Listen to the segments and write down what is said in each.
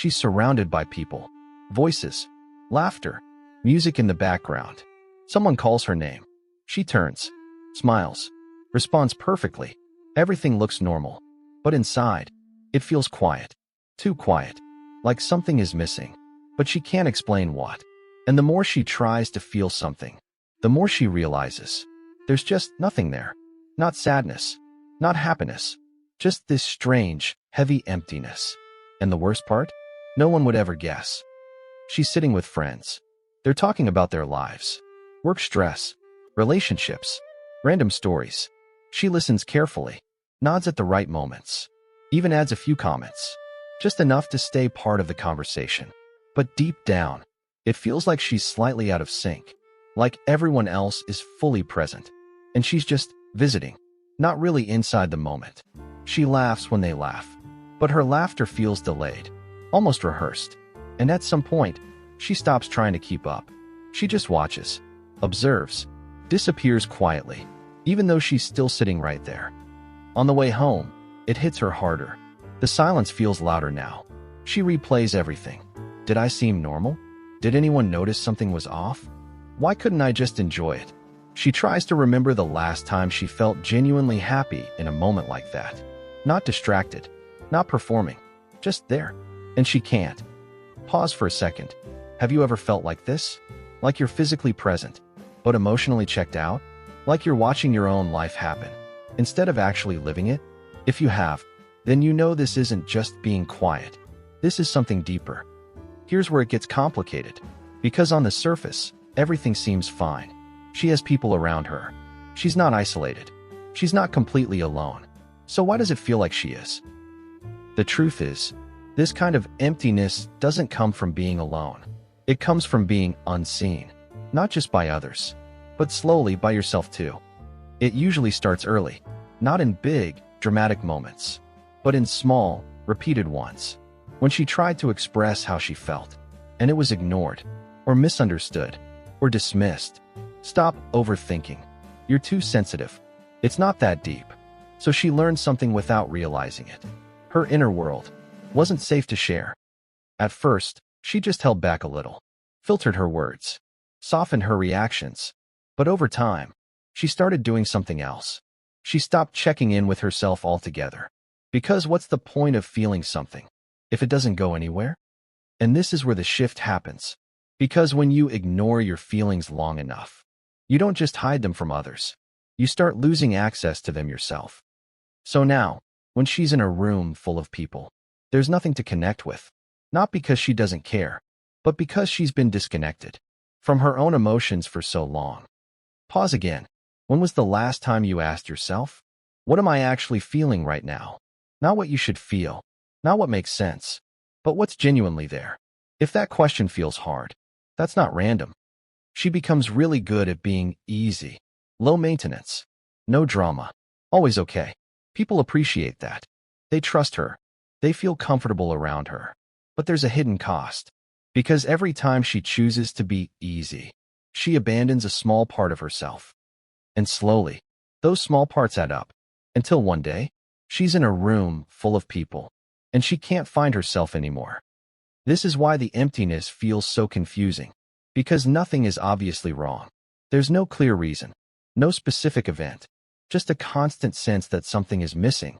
She's surrounded by people, voices, laughter, music in the background. Someone calls her name. She turns, smiles, responds perfectly. Everything looks normal. But inside, it feels quiet. Too quiet. Like something is missing. But she can't explain what. And the more she tries to feel something, the more she realizes there's just nothing there. Not sadness, not happiness, just this strange, heavy emptiness. And the worst part? No one would ever guess. She's sitting with friends. They're talking about their lives, work stress, relationships, random stories. She listens carefully, nods at the right moments, even adds a few comments, just enough to stay part of the conversation. But deep down, it feels like she's slightly out of sync, like everyone else is fully present, and she's just visiting, not really inside the moment. She laughs when they laugh, but her laughter feels delayed, almost rehearsed. And at some point, she stops trying to keep up. She just watches, observes, disappears quietly, even though she's still sitting right there. On the way home, it hits her harder. The silence feels louder now. She replays everything. Did I seem normal? Did anyone notice something was off? Why couldn't I just enjoy it? She tries to remember the last time she felt genuinely happy in a moment like that. Not distracted, not performing, just there. And she can't. Pause for a second. Have you ever felt like this? Like you're physically present, but emotionally checked out? Like you're watching your own life happen, instead of actually living it? If you have, then you know this isn't just being quiet. This is something deeper. Here's where it gets complicated. Because on the surface, everything seems fine. She has people around her. She's not isolated. She's not completely alone. So why does it feel like she is? The truth is, this kind of emptiness doesn't come from being alone. It comes from being unseen, not just by others, but slowly by yourself too. It usually starts early, not in big, dramatic moments, but in small, repeated ones. When she tried to express how she felt, and it was ignored, or misunderstood, or dismissed. Stop overthinking. You're too sensitive. It's not that deep. So she learned something without realizing it. Her inner world wasn't safe to share. At first, she just held back a little, filtered her words, softened her reactions. But over time, she started doing something else. She stopped checking in with herself altogether. Because what's the point of feeling something if it doesn't go anywhere? And this is where the shift happens. Because when you ignore your feelings long enough, you don't just hide them from others. You start losing access to them yourself. So now, when she's in a room full of people, there's nothing to connect with. Not because she doesn't care, but because she's been disconnected from her own emotions for so long. Pause again. When was the last time you asked yourself, what am I actually feeling right now? Not what you should feel, not what makes sense, but what's genuinely there. If that question feels hard, that's not random. She becomes really good at being easy, low maintenance, no drama, always okay. People appreciate that. They trust her. They feel comfortable around her. But there's a hidden cost. Because every time she chooses to be easy, she abandons a small part of herself. And slowly, those small parts add up. Until one day, she's in a room full of people, and she can't find herself anymore. This is why the emptiness feels so confusing. Because nothing is obviously wrong. There's no clear reason, no specific event, just a constant sense that something is missing.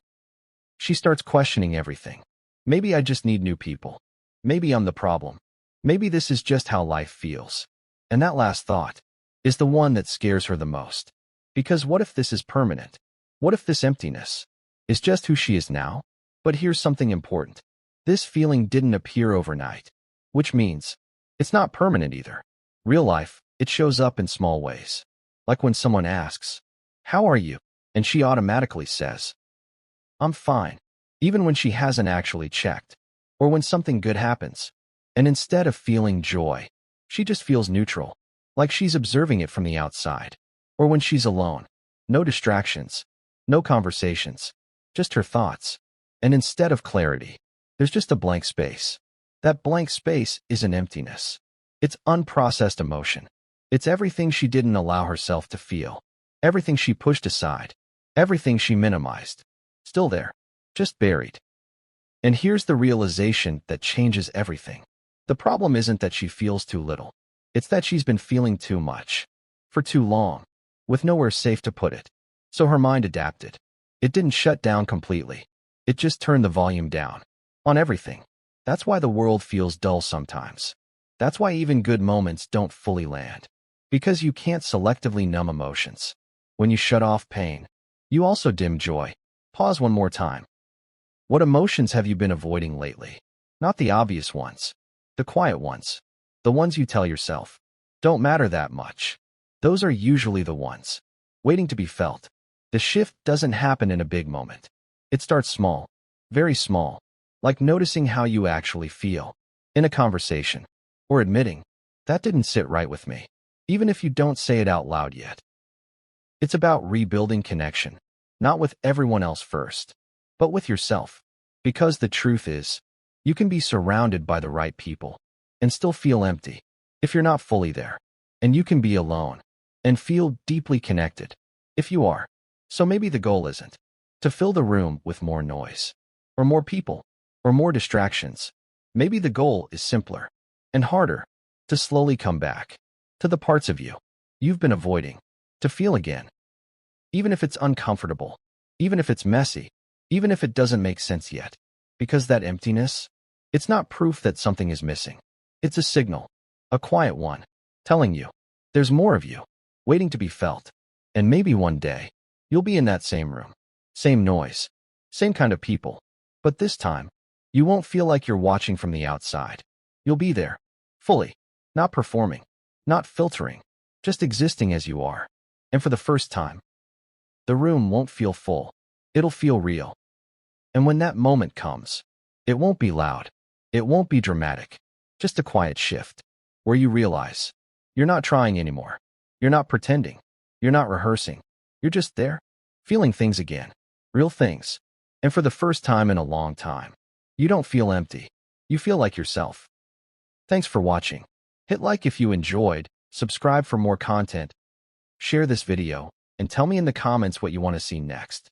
She starts questioning everything. Maybe I just need new people. Maybe I'm the problem. Maybe this is just how life feels. And that last thought is the one that scares her the most. Because what if this is permanent? What if this emptiness is just who she is now? But here's something important. This feeling didn't appear overnight, which means it's not permanent either. Real life, it shows up in small ways. Like when someone asks, "How are you?" and she automatically says, "I'm fine," even when she hasn't actually checked. Or when something good happens, and instead of feeling joy, she just feels neutral, like she's observing it from the outside. Or when she's alone, no distractions, no conversations, just her thoughts. And instead of clarity, there's just a blank space. That blank space is an emptiness. It's unprocessed emotion. It's everything she didn't allow herself to feel. Everything she pushed aside. Everything she minimized. Still there. Just buried. And here's the realization that changes everything. The problem isn't that she feels too little. It's that she's been feeling too much. For too long. With nowhere safe to put it. So her mind adapted. It didn't shut down completely. It just turned the volume down. On everything. That's why the world feels dull sometimes. That's why even good moments don't fully land. Because you can't selectively numb emotions. When you shut off pain, you also dim joy. Pause one more time. What emotions have you been avoiding lately? Not the obvious ones. The quiet ones. The ones you tell yourself don't matter that much. Those are usually the ones waiting to be felt. The shift doesn't happen in a big moment. It starts small, very small, like noticing how you actually feel in a conversation, or admitting, that didn't sit right with me, even if you don't say it out loud yet. It's about rebuilding connection, not with everyone else first, but with yourself. Because the truth is, you can be surrounded by the right people and still feel empty if you're not fully there. And you can be alone and feel deeply connected if you are. So maybe the goal isn't to fill the room with more noise or more people or more distractions. Maybe the goal is simpler and harder, to slowly come back to the parts of you you've been avoiding, to feel again. Even if it's uncomfortable, even if it's messy, even if it doesn't make sense yet. Because that emptiness, it's not proof that something is missing. It's a signal, a quiet one, telling you there's more of you waiting to be felt. And maybe one day, you'll be in that same room, same noise, same kind of people. But this time, you won't feel like you're watching from the outside. You'll be there, fully, not performing, not filtering, just existing as you are. And for the first time, the room won't feel full. It'll feel real. And when that moment comes, it won't be loud. It won't be dramatic. Just a quiet shift where you realize you're not trying anymore. You're not pretending. You're not rehearsing. You're just there, feeling things again, real things. And for the first time in a long time, you don't feel empty. You feel like yourself. Thanks for watching. Hit like if you enjoyed, subscribe for more content, share this video, and tell me in the comments what you want to see next.